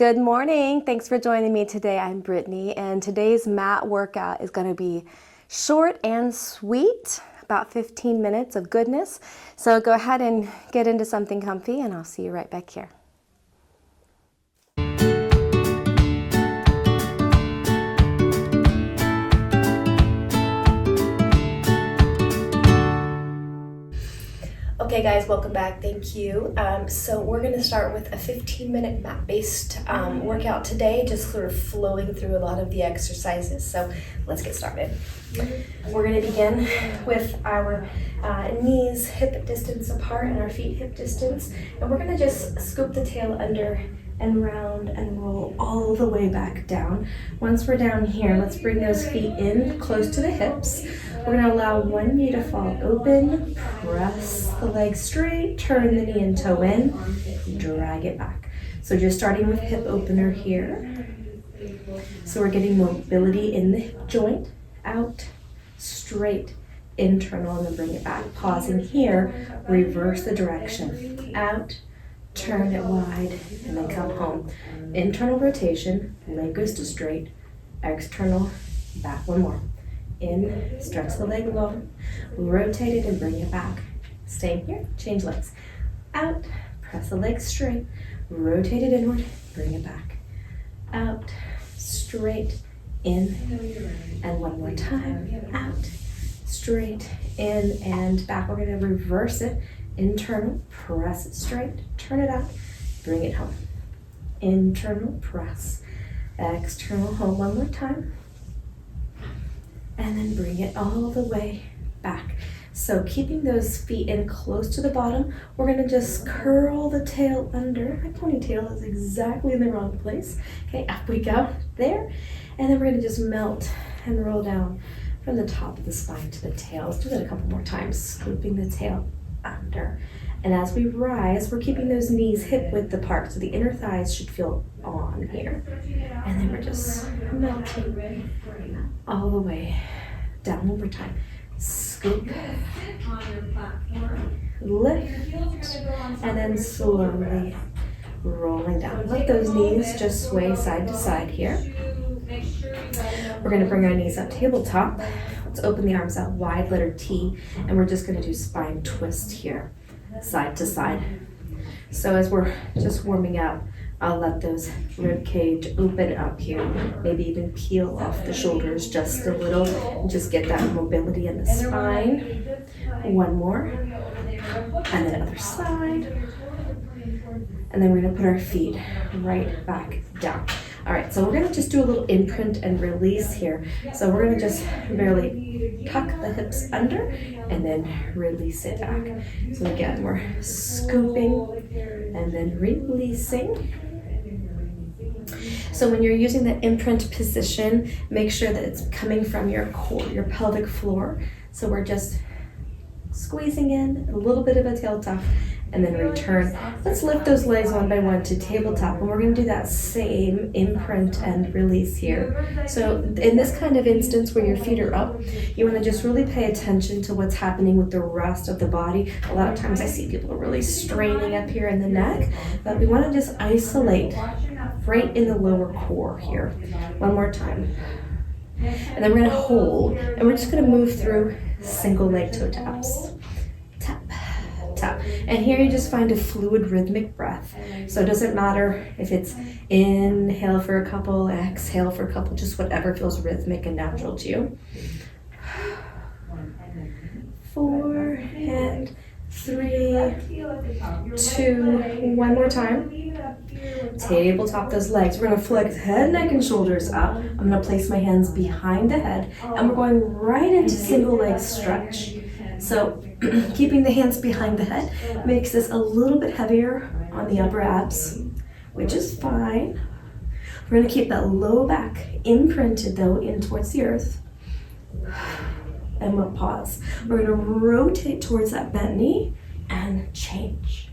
Good morning. Thanks for joining me today. I'm Brittany, and today's mat workout is going to be short and sweet, about 15 minutes of goodness. So go ahead and get into something comfy, and I'll see you right back here. Okay guys, welcome back. Thank you. So we're going to start with a 15-minute mat-based workout today, just sort of flowing through a lot of the exercises. So let's get started. We're going to begin with our knees hip distance apart and our feet hip distance. And we're going to just scoop the tail under and round and roll all the way back down. Once we're down here, let's bring those feet in close to the hips. We're going to allow one knee to fall open, press the leg straight, turn the knee and toe in, drag it back. So just starting with hip opener here. So we're getting mobility in the hip joint, out, straight, internal, and then bring it back. Pausing here, reverse the direction, out, turn it wide, and then come home. Internal rotation, leg goes to straight, external, back one more. In, stretch the leg long, rotate it and bring it back. Staying here, change legs. Out, press the leg straight, rotate it inward, bring it back. Out, straight, in, and one more time. Out, straight, in, and back. We're going to reverse it. Internal, press it straight, turn it out, bring it home. Internal, press, external, home one more time. And then bring it all the way back. So keeping those feet in close to the bottom, we're gonna just curl the tail under. My ponytail is exactly in the wrong place. Okay, up we go, there. And then we're gonna just melt and roll down from the top of the spine to the tail. Let's do that a couple more times, scooping the tail under. And as we rise, we're keeping those knees hip width apart, so the inner thighs should feel on here. And then we're just melting all the way down one more time. Scoop, lift, and then slowly rolling down. Let those knees just sway side to side here. We're going to bring our knees up tabletop. Let's open the arms out wide, letter T, and we're just going to do spine twist here, side to side. So as we're just warming up, I'll let those rib cage open up here, maybe even peel off the shoulders just a little, and just get that mobility in the spine. One more, and then other side. And then we're gonna put our feet right back down. All right, so we're gonna just do a little imprint and release here. So we're gonna just barely tuck the hips under and then release it back. So again, we're scooping and then releasing. So when you're using the imprint position, make sure that it's coming from your core, your pelvic floor. So we're just squeezing in a little bit of a tail tuck and then return. Let's lift those legs one by one to tabletop, and we're going to do that same imprint and release here. So in this kind of instance where your feet are up, you want to just really pay attention to what's happening with the rest of the body. A lot of times I see people really straining up here in the neck, but we want to just isolate right in the lower core here. One more time. And then we're going to hold, and we're just going to move through single leg toe taps. Tap, tap. And here you just find a fluid rhythmic breath. So it doesn't matter if it's inhale for a couple, exhale for a couple, just whatever feels rhythmic and natural to you. 4 and 3, 2, one more time. Tabletop those legs. We're going to flex head, neck, and shoulders up. I'm going to place my hands behind the head, and we're going right into single leg stretch. So keeping the hands behind the head makes this a little bit heavier on the upper abs, which is fine. We're going to keep that low back imprinted though in towards the earth. And we'll pause. We're going to rotate towards that bent knee and change.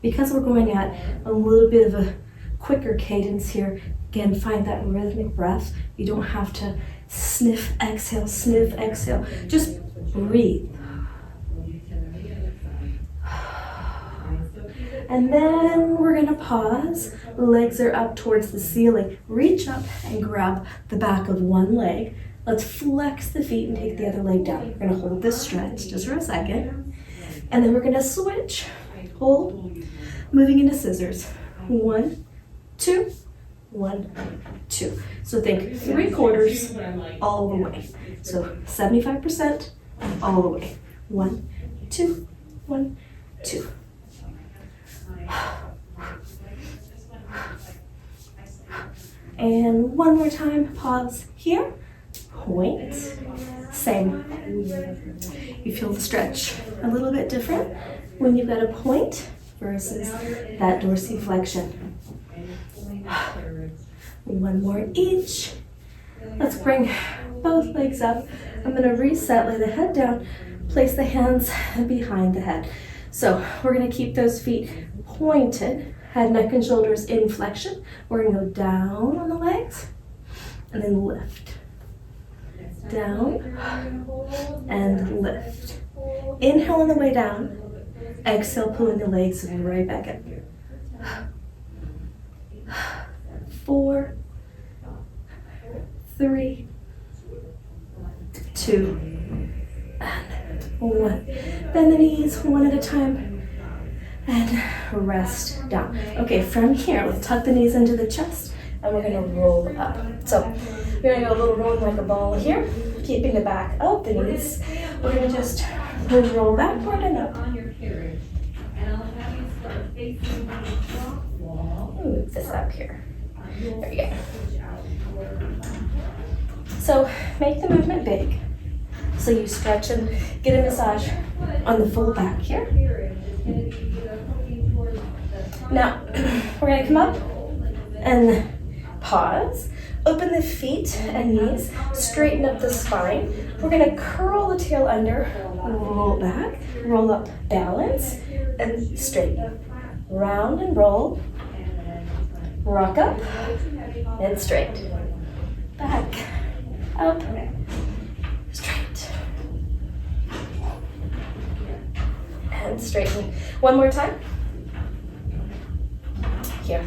Because we're going at a little bit of a quicker cadence here, again, find that rhythmic breath. You don't have to sniff, exhale. Just breathe. And then we're gonna pause. Legs are up towards the ceiling. Reach up and grab the back of one leg. Let's flex the feet and take the other leg down. We're gonna hold this stretch just for a second. And then we're gonna switch. Hold. Moving into scissors. 1, 2, 1, 2. So think 3/4 all the way. So 75% all the way. 1, 2, 1, 2. And one more time, pause here, point, same. You feel the stretch a little bit different when you've got a point versus that dorsiflexion. One more each. Let's bring both legs up. I'm gonna reset, lay the head down, place the hands behind the head. So we're gonna keep those feet pointed, head, neck, and shoulders in flexion. We're gonna go down on the legs and then lift. Down and lift. Inhale on the way down. Exhale, pulling the legs right back up. 4, 3, 2, and 1. Bend the knees one at a time and rest down. Okay, from here, let's tuck the knees into the chest and we're gonna roll up. So we're gonna go a little rolling like a ball here, keeping the back up, the knees. We're gonna just roll backward and up. Move this up here. There you go. So make the movement big. So you stretch and get a massage on the full back here. Now, we're gonna come up and pause. Open the feet and knees, straighten up the spine. We're gonna curl the tail under, roll back, roll up, balance, and straighten. Round and roll, rock up, and straight. Back, up, straight. And straighten. One more time. Here.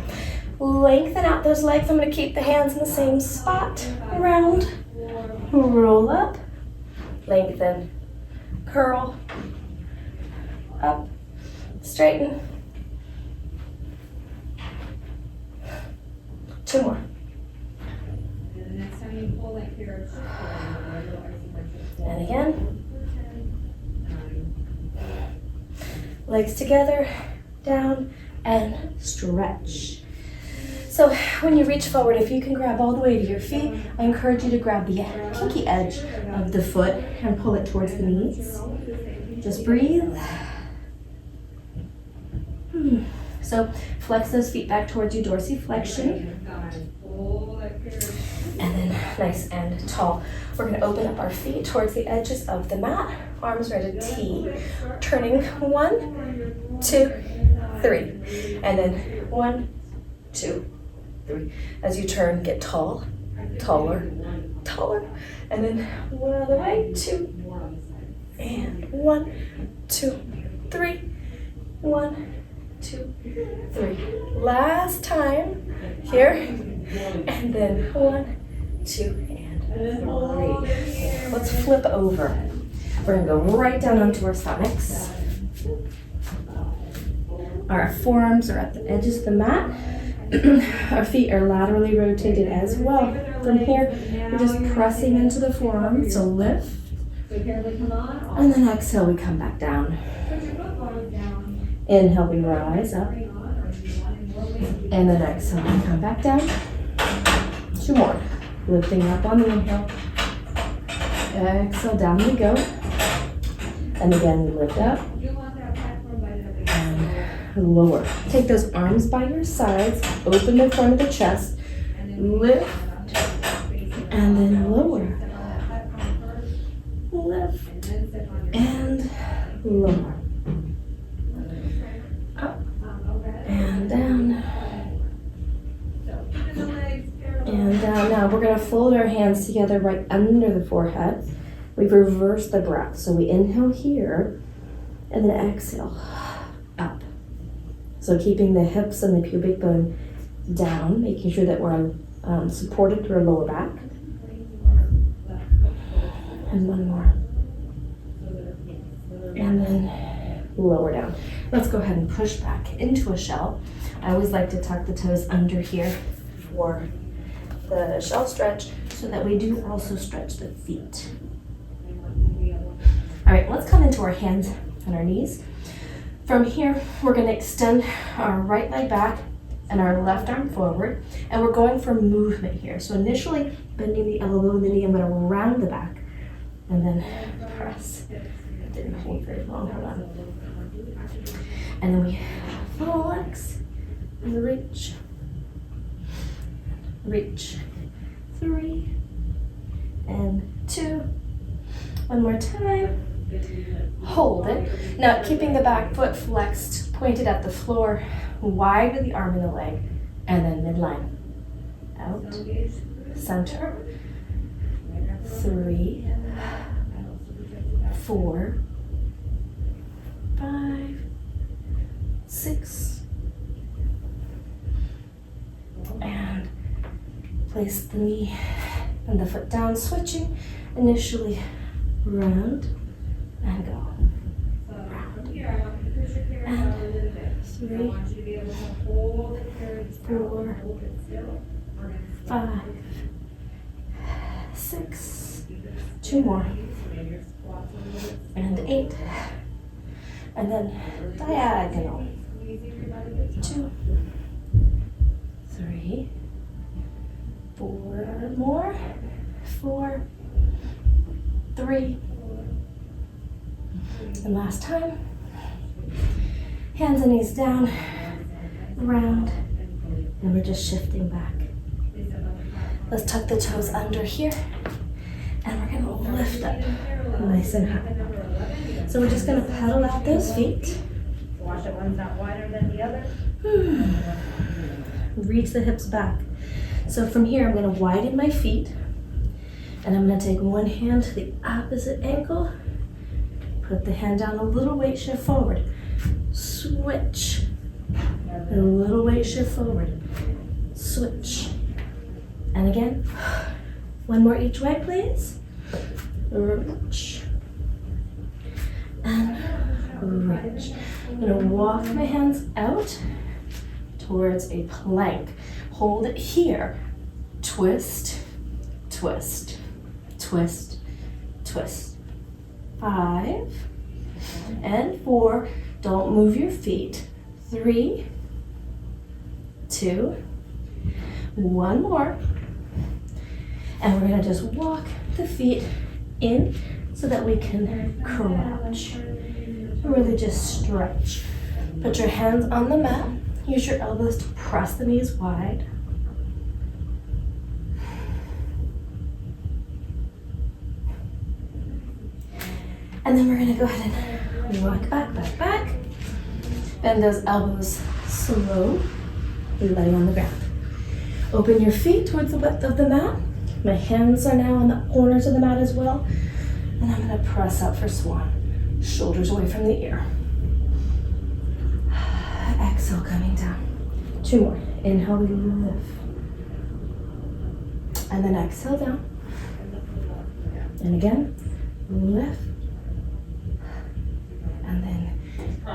Lengthen out those legs. I'm going to keep the hands in the same spot. Round, roll up, lengthen, curl, up, straighten. 2 more. And again. Legs together, down, and stretch. So when you reach forward, if you can grab all the way to your feet, I encourage you to grab the pinky edge of the foot and pull it towards the knees. Just breathe. So flex those feet back towards you, dorsiflexion. And then nice and tall. We're going to open up our feet towards the edges of the mat. Arms ready to T. Turning 1, 2, 3. And then 1, 2, 3. As you turn, get tall, taller, taller. And then one other way, 2. And 1, 2, 3. 1, 2, 3. Last time. Here. And then 1, 2, and 3. Let's flip over. We're gonna go right down onto our stomachs. Our forearms are at the edges of the mat. Our feet are laterally rotated as well. From here, we're just pressing into the forearms, so lift. And then exhale, we come back down. Inhale, we rise up. And then exhale, we come back down. 2 more. Lifting up on the inhale. Exhale, down we go. And again, we lift up. And lower. Take those arms by your sides. Open the front of the chest. Lift. And then lower. Lift. And lower. Up. And down. And down. Now we're going to fold our hands together right under the forehead. We've reversed the breath. So we inhale here and then exhale. Up. So keeping the hips and the pubic bone down, making sure that we're supported through our lower back. And one more. And then lower down. Let's go ahead and push back into a shell. I always like to tuck the toes under here for the shell stretch so that we do also stretch the feet. All right, let's come into our hands and our knees. From here, we're going to extend our right leg back and our left arm forward, and we're going for movement here. So initially, bending the elbow and the knee, I'm going to round the back and then press. It didn't hold very long, hold on. And then we flex and reach, reach, 3 and 2. One more time. Hold it. Now keeping the back foot flexed, pointed at the floor, wide with the arm and the leg, and then midline. Out, center, 3, 4, 5, 6, and place the knee and the foot down, switching initially round and go. Round. And 3, 4, 5, 6, 2 more, and 8, and then diagonal. 2, 3, 4 more, 4, 3, and last time. Hands and knees down, round, and we're just shifting back. Let's tuck the toes under here, and we're gonna lift up nice and high. So we're just gonna pedal out those feet. Watch it, one's not wider than the other. Reach the hips back. So from here, I'm gonna widen my feet, and I'm gonna take one hand to the opposite ankle, put the hand down, a little weight shift forward, switch, and a little weight shift forward, switch, and again, one more each way, please. Reach, and reach. I'm gonna walk my hands out towards a plank. Hold it here, twist, twist, twist, twist. 5 and 4. Don't move your feet. 3, 2, 1 more. And we're gonna just walk the feet in so that we can crouch. Really just stretch. Put your hands on the mat. Use your elbows to press the knees wide. And then we're gonna go ahead and walk back, back, back. Bend those elbows slow, letting on the ground. Open your feet towards the width of the mat. My hands are now on the corners of the mat as well. And I'm gonna press up for swan. Shoulders away from the ear. Exhale, coming down. 2 more. Inhale, we lift. And then exhale down. And again, lift. And then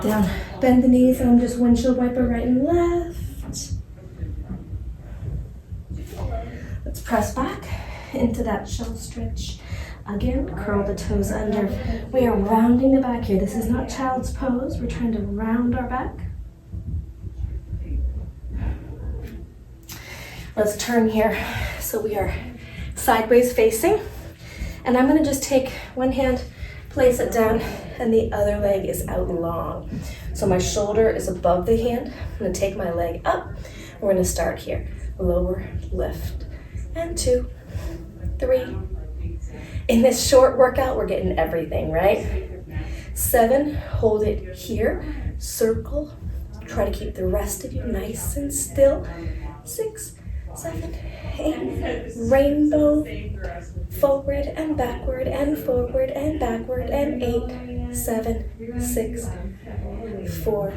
down. Bend the knees, and I'm just windshield wiper right and left. Let's press back into that shell stretch. Again, curl the toes under. We are rounding the back here. This is not child's pose. We're trying to round our back. Let's turn here so we are sideways facing. And I'm gonna just take one hand, place it down, and the other leg is out long. So my shoulder is above the hand. I'm gonna take my leg up. We're gonna start here. Lower, lift, and 2, 3. In this short workout, we're getting everything, right? 7, hold it here. Circle, try to keep the rest of you nice and still. 6, 7, 8, rainbow, forward and backward and forward and backward and 8, 7, 6, 4,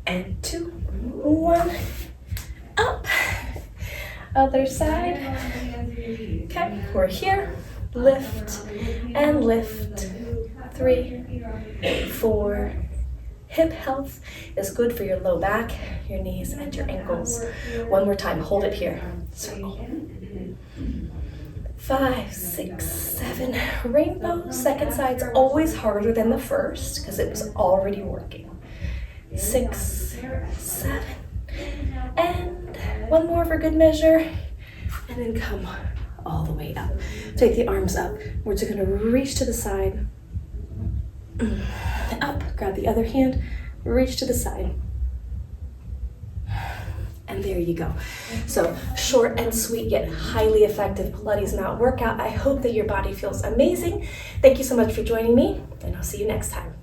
and 2, 1, up. Other side. Okay, we're here. Lift and lift. 3, 4. Hip health is good for your low back, your knees, and your ankles. One more time, hold it here. Circle. 5, 6, 7. Rainbow. Second side's always harder than the first because it was already working. 6, 7. And one more for good measure. And then come all the way up. Take the arms up. We're just going to reach to the side. Up. Grab the other hand. Reach to the side. And there you go. So short and sweet yet highly effective Pilates mat workout. I hope that your body feels amazing. Thank you so much for joining me, and I'll see you next time.